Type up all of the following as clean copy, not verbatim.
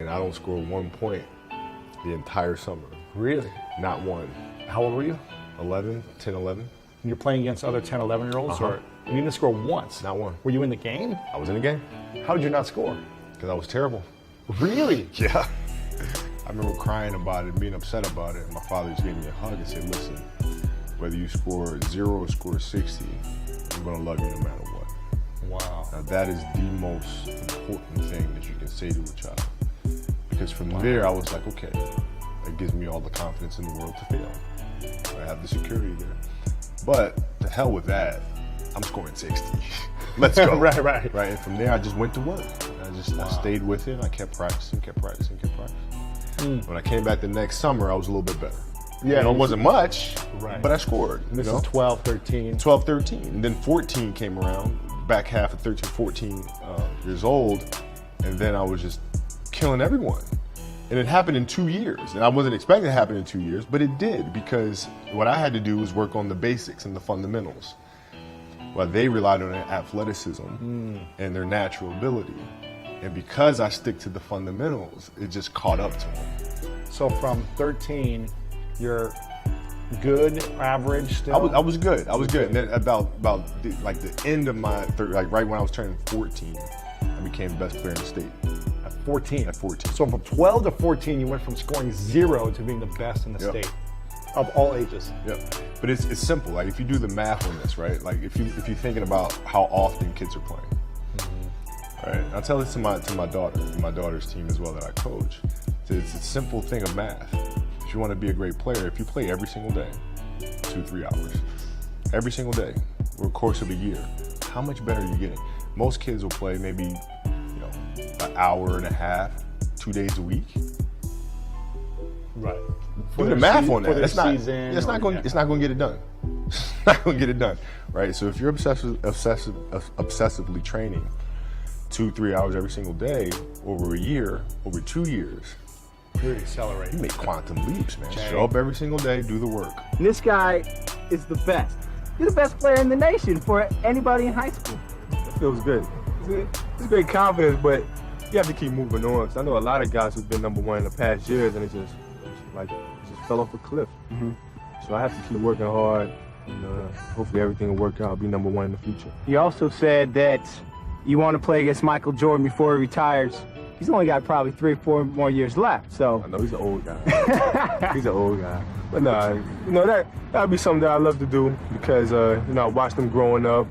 And I don't score 1 point the entire summer. Really? Not one. How old were you? 11, 10, 11. And you're playing against other 10, 11-year-olds? Or you didn't score once? Not one. Were you in the game? I was in the game. How did you not score? Because I was terrible. Really? Yeah. I remember crying about it, being upset about it. My father just gave me a hug and said, listen, whether you score 0 or score 60, I'm going to love you no matter what. Wow. Now that is the most important thing that you can say to a child. Because from there, I was like, okay, that gives me all the confidence in the world to fail. I have the security there. But to hell with that, I'm scoring 60. Let's go. Right. And from there, I just went to work. I stayed with it. I kept practicing. When I came back the next summer, I was a little bit better. Yeah. It wasn't much, Right. but I scored. And this is 12, 13. 12, 13. And then 14 came around, back half of 13, 14 years old. And then I was just killing everyone. And it happened in 2 years. And I wasn't expecting it to happen in 2 years, but it did, because what I had to do was work on the basics and the fundamentals. While they relied on their athleticism and their natural ability. And because I stick to the fundamentals, it just caught up to them. So from 13, you're good, average still? I was good. And then about the end of my, right when I was turning 14, I became best player in the state. At 14? At 14. So from 12 to 14, you went from scoring 0 to being the best in the state of all ages. Yep. But it's simple. Like if you do the math on this, right? Like if you're thinking about how often kids are playing, right? I tell this to my daughter, and my daughter's team as well that I coach. It's a simple thing of math. If you want to be a great player, if you play every single day, 2-3 hours, every single day, over the course of a year, how much better are you getting? Most kids will play maybe, an hour and a half, 2 days a week. Right. Do the math on that. It's not going to get it done. It's not going to get it done, right? So if you're obsessively training 2-3 hours every single day over a year, over 2 years, you're accelerating. You make quantum leaps, man. Show up every single day, do the work. And this guy is the best. You're the best player in the nation for anybody in high school. It feels good. It's great confidence, but you have to keep moving on. Cause I know a lot of guys who've been #1 in the past years, and it just fell off a cliff. So I have to keep working hard, and hopefully everything will work out. I'll be #1 in the future. You also said that you want to play against Michael Jordan before he retires. He's only got probably 3 or 4 more years left, so. I know he's an old guy. He's an old guy. But nah, that'd be something that I love to do because, I watched him growing up.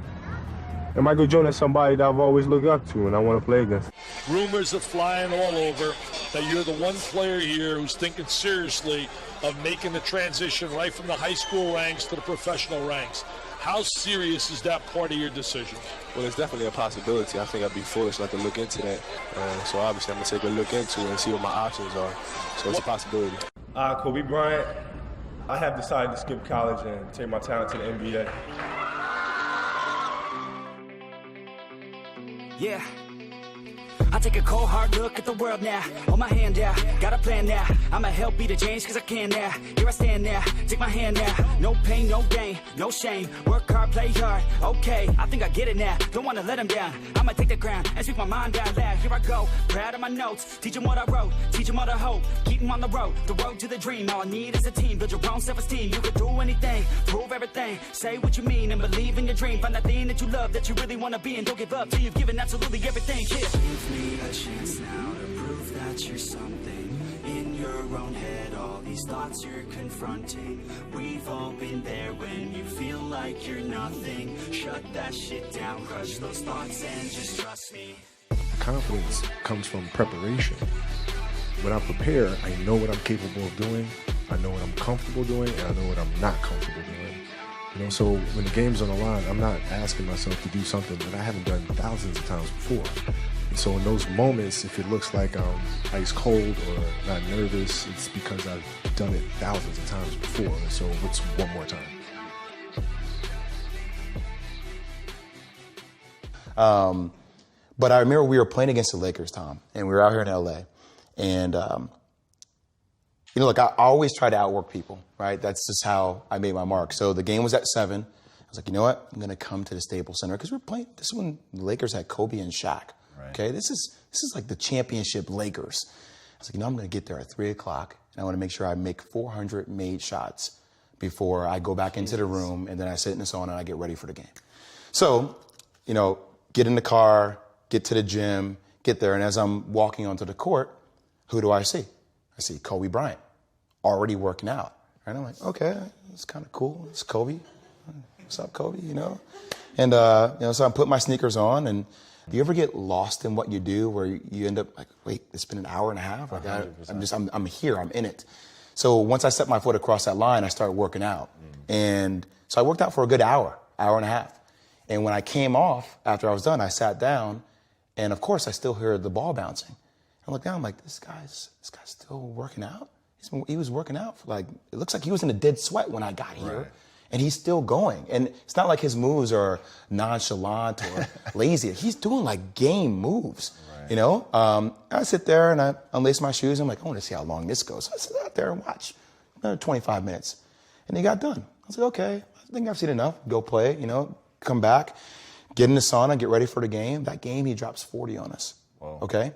And Michael Jordan is somebody that I've always looked up to and I want to play against. Rumors are flying all over that you're the one player here who's thinking seriously of making the transition right from the high school ranks to the professional ranks. How serious is that part of your decision? Well, it's definitely a possibility. I think I'd be foolish not to look into that. So obviously I'm going to take a look into it and see what my options are. So it's a possibility. Kobe Bryant, I have decided to skip college and take my talent to the NBA. Yeah. I take a cold hard look at the world now. Hold my hand out, got a plan now. I'ma help be the change cause I can now. Here I stand now, take my hand now. No pain, no gain, no shame. Work hard, play hard, okay. I think I get it now, don't wanna let them down. I'ma take the ground and speak my mind out loud. Here I go, proud of my notes. Teach them what I wrote, teach them all the hope. Keep them on the road to the dream. All I need is a team, build your own self-esteem. You can do anything, prove everything. Say what you mean and believe in your dream. Find that thing that you love, that you really wanna be. And don't give up till you've given absolutely everything. Yeah. Give me a chance now to prove that you're something. In your own head, all these thoughts you're confronting. We've all been there when you feel like you're nothing. Shut that shit down, crush those thoughts and just trust me. Confidence comes from preparation. When I prepare, I know what I'm capable of doing, I know what I'm comfortable doing, and I know what I'm not comfortable doing. So when the game's on the line, I'm not asking myself to do something that I haven't done thousands of times before. And so in those moments, if it looks like I'm ice cold or not nervous, it's because I've done it thousands of times before. And so it's one more time. But I remember we were playing against the Lakers, Tom, and we were out here in LA. And, look, I always try to outwork people, right? That's just how I made my mark. So the game was at 7. I was like, you know what? I'm going to come to the Staples Center because we're playing. This is when the Lakers had Kobe and Shaq. Right. Okay, this is like the championship Lakers. was like, you know, I'm going to get there at 3 o'clock, and I want to make sure I make 400 made shots before I go back into the room, and then I sit in the sauna and I get ready for the game. So, you know, get in the car, get to the gym, get there, and as I'm walking onto the court, who do I see? I see Kobe Bryant, already working out. And I'm like, okay, it's kind of cool. It's Kobe. What's up, Kobe? You know? And, you know, so I'm putting my sneakers on, and do you ever get lost in what you do where you end up like, wait, it's been an hour and a half? Like I'm here, I'm in it. So once I set my foot across that line, I started working out. And so I worked out for a good hour and a half. And when I came off, after I was done, I sat down, and of course I still heard the ball bouncing. I looked down, I'm like, this guy's still working out? He was working out for like, it looks like he was in a dead sweat when I got here. Right. And he's still going. And it's not like his moves are nonchalant or lazy. He's doing like game moves, right. You know? I sit there and I unlace my shoes. I'm like, I want to see how long this goes. So I sit out there and watch 25 minutes. And he got done. I was like, okay, I think I've seen enough. Go play, you know, come back, get in the sauna, get ready for the game. That game, he drops 40 on us. Whoa. Okay?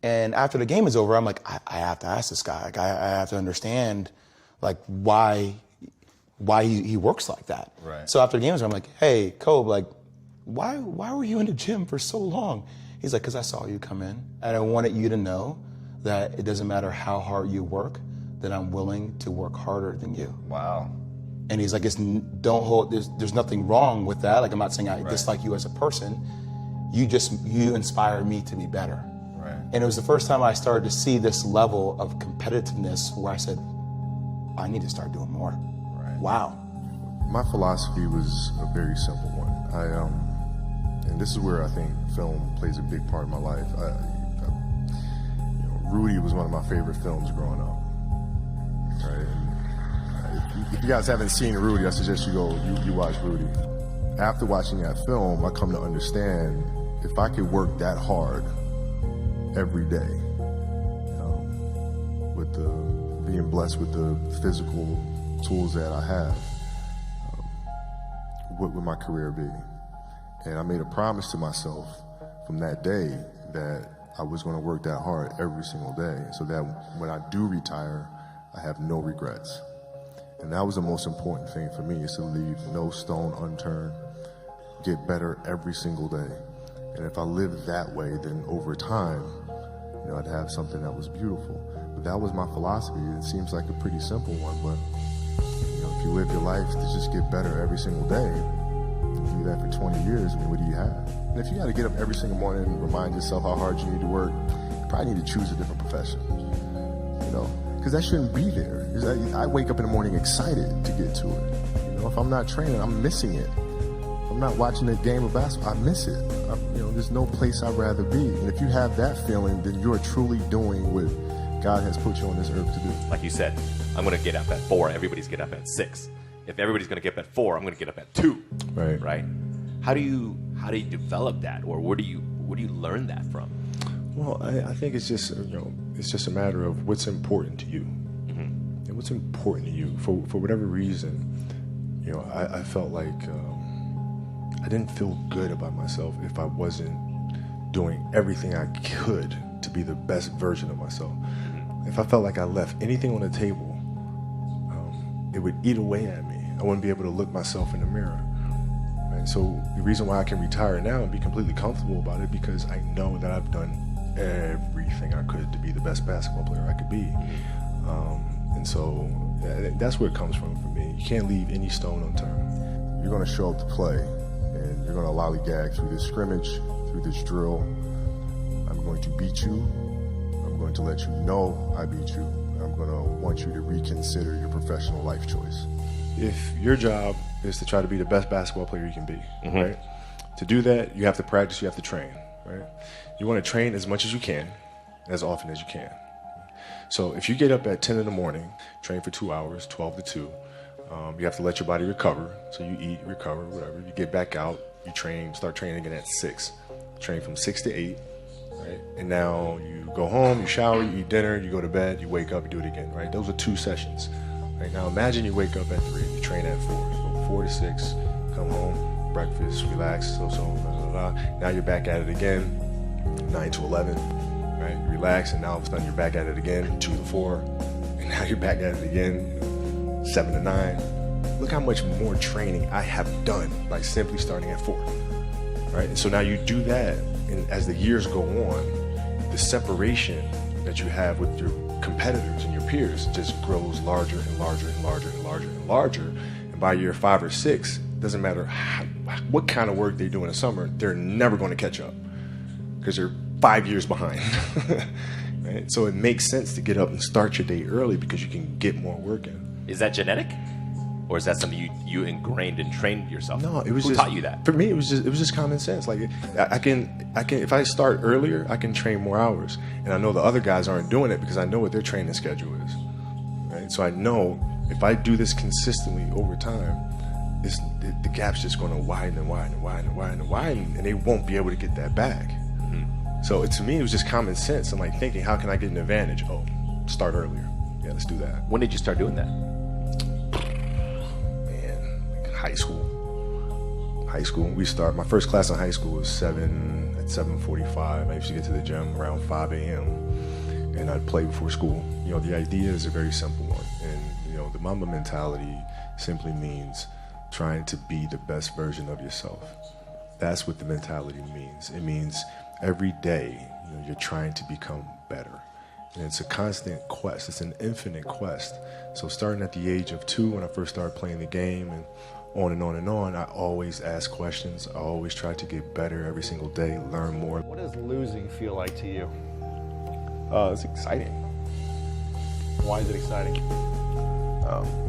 And after the game is over, I'm like, I have to ask this guy. Like, I have to understand, like, why he works like that. Right. So after the game is over, I'm like, hey, Kobe, like, why were you in the gym for so long? He's like, because I saw you come in, and I wanted you to know that it doesn't matter how hard you work, that I'm willing to work harder than you. Wow. And he's like, there's nothing wrong with that. Like, I'm not saying I dislike you as a person. You inspired me to be better. Right. And it was the first time I started to see this level of competitiveness where I said, I need to start doing more. Right. Wow. My philosophy was a very simple one. And this is where I think film plays a big part of my life. Rudy was one of my favorite films growing up. Right? And if you guys haven't seen Rudy, I suggest you watch Rudy. After watching that film, I come to understand if I could work that hard every day, with being blessed with the physical tools that I have, what would my career be? And I made a promise to myself from that day that I was going to work that hard every single day, so that when I do retire, I have no regrets. And that was the most important thing for me, is to leave no stone unturned, get better every single day. And if I lived that way, then over time, you know, I'd have something that was beautiful. But that was my philosophy. It seems like a pretty simple one, but you know, if you live your life to just get better every single day, if you do that for 20 years, I mean, what do you have? And if you got to get up every single morning and remind yourself how hard you need to work, you probably need to choose a different profession, you know, because that shouldn't be there. I wake up in the morning excited to get to it. You know, if I'm not training, I'm missing it. If I'm not watching a game of basketball, I miss it. You know, there's no place I'd rather be. And if you have that feeling, then you're truly doing what God has put you on this earth to do. Like you said, I'm going to get up at 4. Everybody's get up at 6. If everybody's going to get up at 4, I'm going to get up at 2. Right. Right. How do you develop that, or where do you learn that from? Well, I think it's just, you know, it's just a matter of what's important to you, mm-hmm. and what's important to you for whatever reason. You know, I felt like I didn't feel good about myself if I wasn't doing everything I could to be the best version of myself. Mm-hmm. If I felt like I left anything on the table, it would eat away at me. I wouldn't be able to look myself in the mirror. And so the reason why I can retire now and be completely comfortable about it, because I know that I've done everything I could to be the best basketball player I could be. And so that's where it comes from for me. You can't leave any stone unturned. You're going to show up to play, and you're going to lollygag through this scrimmage, through this drill. I'm going to beat you. I'm going to let you know I beat you. I'm going to want you to reconsider your professional life choice. If your job is to try to be the best basketball player you can be, mm-hmm. right? To do that, you have to practice, you have to train, right? You want to train as much as you can, as often as you can. So if you get up at 10 in the morning, train for 2 hours, 12 to 2, you have to let your body recover. So you eat, recover, whatever. You get back out, you train, start training again at 6. Train from 6 to 8, right? And now you go home, you shower, you eat dinner, you go to bed, you wake up, you do it again, right? Those are 2 sessions. Right, now imagine you wake up at 3, you train at 4, you go 4 to 6, come home, breakfast, relax, so, blah, blah, blah. Now you're back at it again, 9 to 11, right? You relax, and now all of a sudden you're back at it again, 2 to 4, and now you're back at it again, 7 to 9. Look how much more training I have done by simply starting at 4, right? And so now you do that, and as the years go on, the separation that you have with your competitors and your peers just grows larger and larger and larger and larger and larger. And by year 5 or 6, doesn't matter what kind of work they do in the summer, they're never going to catch up because they're 5 years behind. Right? So it makes sense to get up and start your day early because you can get more work in. Is that genetic? Or is that something you ingrained and trained yourself? No, it was Who just, taught you that? For me, it was just common sense. Like I can if I start earlier, I can train more hours, and I know the other guys aren't doing it because I know what their training schedule is. Right, so I know if I do this consistently over time, the gap's just going to widen and widen and widen and widen and widen, and they won't be able to get that back. So to me, it was just common sense. I'm like thinking, how can I get an advantage? Oh, start earlier. Yeah, let's do that. When did you start doing that? High school. We start. My first class in high school was 7:45. I used to get to the gym around 5 a.m. and I'd play before school. You know, the idea is a very simple one, and you know, the Mamba mentality simply means trying to be the best version of yourself. That's what the mentality means. It means every day, you know, you're trying to become better. And it's a constant quest. It's an infinite quest. So starting at the age of 2, when I first started playing the game, and on and on and on, I always ask questions. I always try to get better every single day, learn more. What does losing feel like to you? It's exciting. Why is it exciting?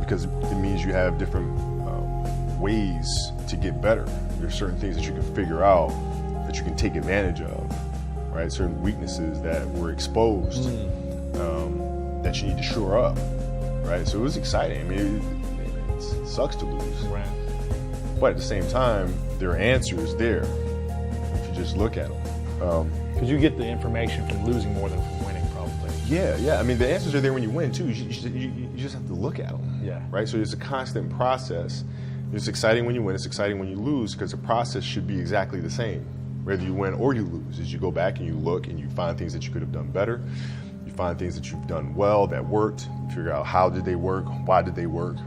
Because it means you have different ways to get better. There's certain things that you can figure out that you can take advantage of, right? Certain weaknesses that were exposed that you need to shore up, right? So it was exciting. I mean, it sucks to lose. Right. But at the same time, there are answers there if you just look at them. Because you get the information from losing more than from winning, probably. Yeah. I mean, the answers are there when you win, too. You just have to look at them. Yeah. Right? So it's a constant process. It's exciting when you win. It's exciting when you lose because the process should be exactly the same, whether you win or you lose. As you go back and you look and you find things that you could have done better. You find things that you've done well that worked. You figure out how did they work, why did they work,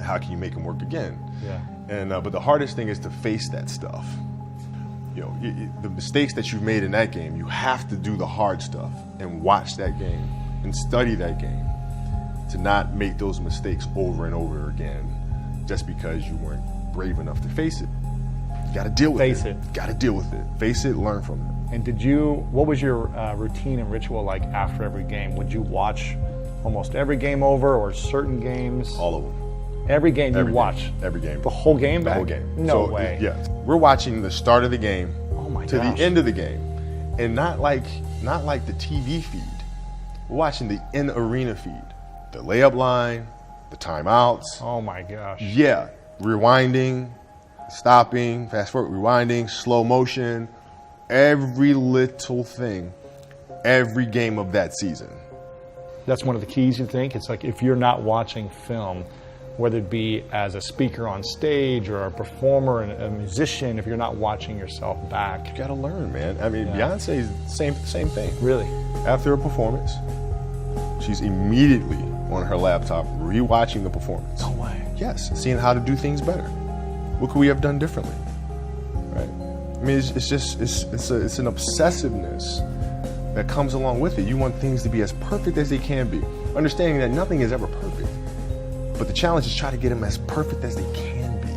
how can you make them work again? Yeah. And but the hardest thing is to face that stuff. You know, the mistakes that you've made in that game, you have to do the hard stuff and watch that game and study that game to not make those mistakes over and over again just because you weren't brave enough to face it. You got to deal with it. Face it. Got to deal with it. Face it, learn from it. And what was your routine and ritual like after every game? Would you watch almost every game over or certain games? All of them. Every game Every you watch? Every game. The whole game back? The whole game. No So, way. Yeah. We're watching the start of the game to gosh. the end of the game. And not like the TV feed. We're watching the in-arena feed. The layup line, the timeouts. Oh my gosh. Yeah. Rewinding, stopping, fast forward, rewinding, slow motion. Every little thing. Every game of that season. That's one of the keys, you think? It's like if you're not watching film, whether it be as a speaker on stage or a performer and a musician, if you're not watching yourself back. You gotta learn, man. I mean, Beyonce is the same thing. Really? After a performance, she's immediately on her laptop rewatching the performance. No way. Yes, seeing how to do things better. What could we have done differently? Right? I mean, it's an obsessiveness that comes along with it. You want things to be as perfect as they can be, understanding that nothing is ever perfect. But the challenge is try to get them as perfect as they can be.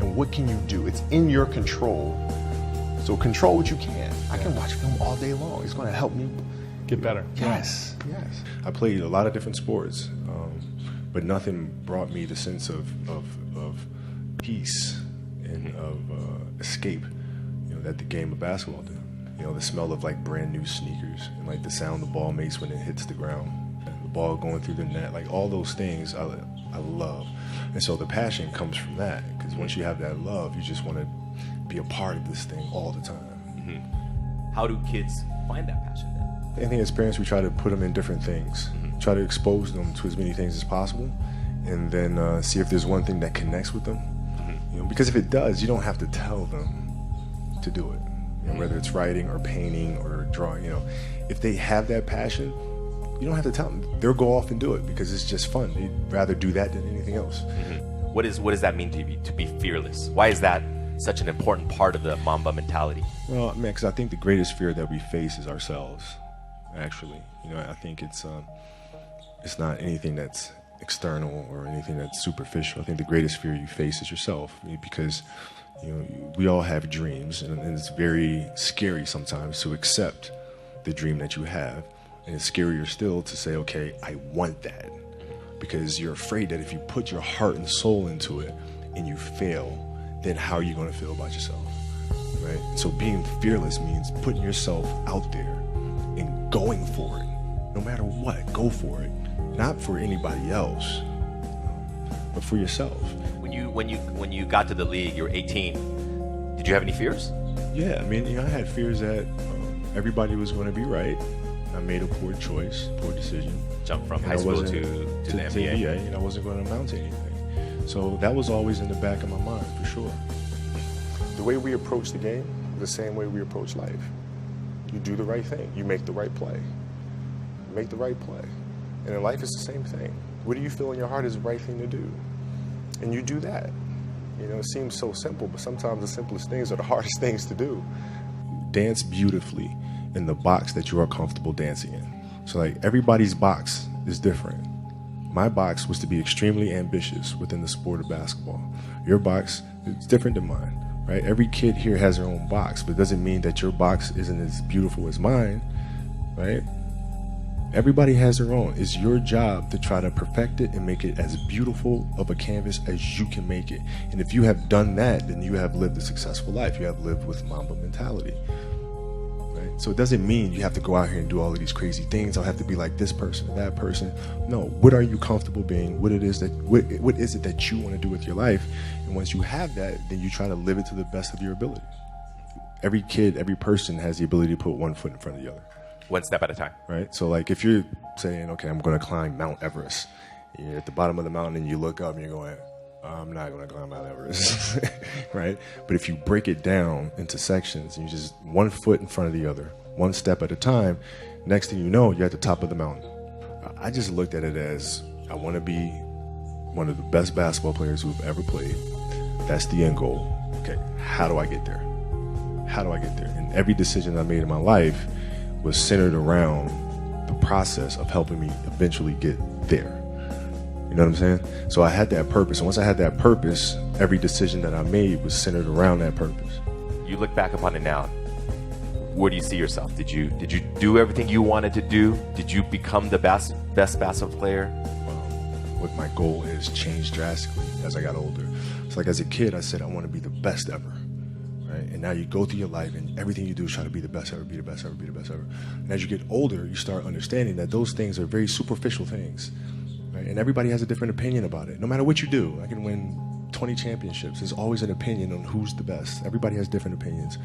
And what can you do? It's in your control. So control what you can. I can watch film all day long. It's going to help me Get better. Yes. I played a lot of different sports, but nothing brought me the sense of peace and of escape, you know, that the game of basketball did. You know, the smell of like brand new sneakers and like the sound the ball makes when it hits the ground, and the ball going through the net, like all those things I love. And so the passion comes from that, because once you have that love, you just want to be a part of this thing all the time. How do kids find that passion then? I think as parents, we try to put them in different things, try to expose them to as many things as possible, and then see if there's one thing that connects with them. You know, because if it does, you don't have to tell them to do it. You know, whether it's writing or painting or drawing, if they have that passion, you don't have to tell them. They'll go off and do it because it's just fun. They'd rather do that than anything else. Mm-hmm. What does that mean to be fearless? Why is that such an important part of the Mamba mentality? Well, man, because I think the greatest fear that we face is ourselves, actually. I think it's not anything that's external or anything that's superficial. I think the greatest fear you face is yourself, because we all have dreams, and it's very scary sometimes to accept the dream that you have, and it's scarier still to say, okay, I want that, because you're afraid that if you put your heart and soul into it and you fail, then how are you going to feel about yourself, right? So being fearless means putting yourself out there and going for it, no matter what. Go for it, not for anybody else, but for yourself. When you got to the league, you were 18. Did you have any fears? Yeah, I mean, I had fears that everybody was going to be right. I made a poor choice, poor decision. Jump from high school to the NBA. And I wasn't going to amount to anything. So that was always in the back of my mind, for sure. The way we approach the game, the same way we approach life. You do the right thing. You make the right play. Make the right play. And in life, it's the same thing. What do you feel in your heart is the right thing to do? And you do that. It seems so simple, but sometimes the simplest things are the hardest things to do. Dance beautifully in the box that you are comfortable dancing in. So like everybody's box is different. My box was to be extremely ambitious within the sport of basketball. Your box is different than mine, right? Every kid here has their own box, but it doesn't mean that your box isn't as beautiful as mine, right? Everybody has their own. It's your job to try to perfect it and make it as beautiful of a canvas as you can make it. And if you have done that, then you have lived a successful life. You have lived with Mamba mentality. Right? So it doesn't mean you have to go out here and do all of these crazy things. I'll have to be like this person or that person. No, what are you comfortable being? What is it that you want to do with your life? And once you have that, then you try to live it to the best of your ability. Every kid, every person has the ability to put one foot in front of the other. One step at a time. Right? So like if you're saying, okay, I'm going to climb Mount Everest, you're at the bottom of the mountain and you look up and you're going, I'm not going to climb Mount Everest, right? But if you break it down into sections and you just one foot in front of the other, one step at a time, next thing you know, you're at the top of the mountain. I just looked at it as I want to be one of the best basketball players who've ever played. That's the end goal. Okay, how do I get there? How do I get there? And every decision I made in my life was centered around the process of helping me eventually get there. You know what I'm saying? So I had that purpose. And once I had that purpose, every decision that I made was centered around that purpose. You look back upon it now, where do you see yourself? Did you do everything you wanted to do? Did you become the best basketball player? What my goal is changed drastically as I got older. It's like as a kid, I said, I want to be the best ever. Right? And now you go through your life and everything you do is try to be the best ever, be the best ever, be the best ever. And as you get older, you start understanding that those things are very superficial things. Right? And everybody has a different opinion about it. No matter what you do, I can win 20 championships. There's always an opinion on who's the best. Everybody has different opinions.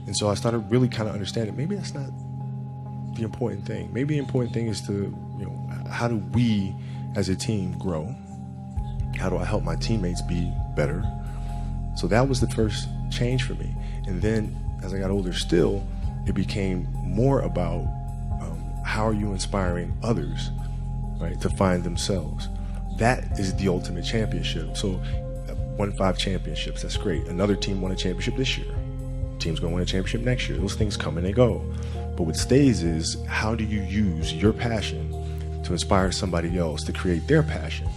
And so I started really kind of understanding maybe that's not the important thing. Maybe the important thing is to, how do we as a team grow? How do I help my teammates be better? So that was the first change for me. And then as I got older still, it became more about how are you inspiring others, right, to find themselves. That is the ultimate championship. So won 5 championships, that's great. Another team won a championship this year. Team's gonna win a championship next year. Those things come and they go. But what stays is how do you use your passion to inspire somebody else to create their passion?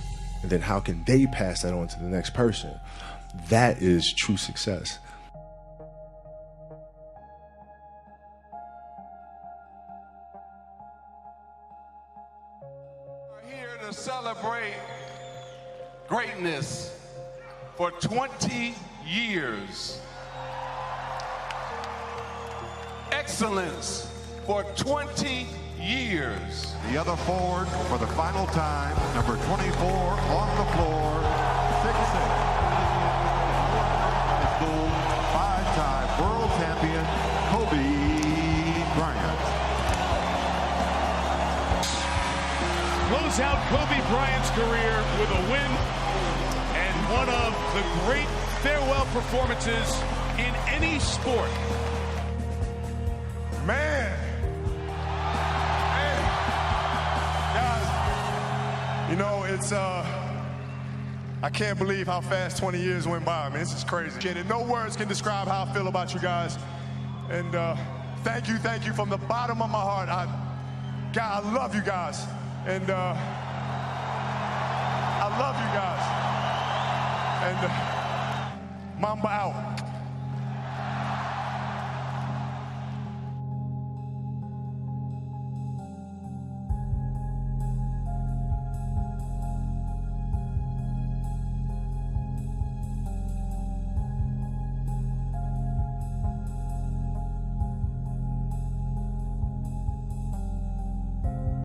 And then how can they pass that on to the next person? That is true success. We're here to celebrate greatness for 20 years. Excellence for 20 years. The other forward for the final time, number 24 on the floor, 6'6". High school, 5-time world champion, Kobe Bryant. Close out Kobe Bryant's career with a win and one of the great farewell performances in any sport. You know, it's, I can't believe how fast 20 years went by. I mean, this is crazy. No words can describe how I feel about you guys. And thank you from the bottom of my heart. God, I love you guys. And I love you guys. And Mamba out.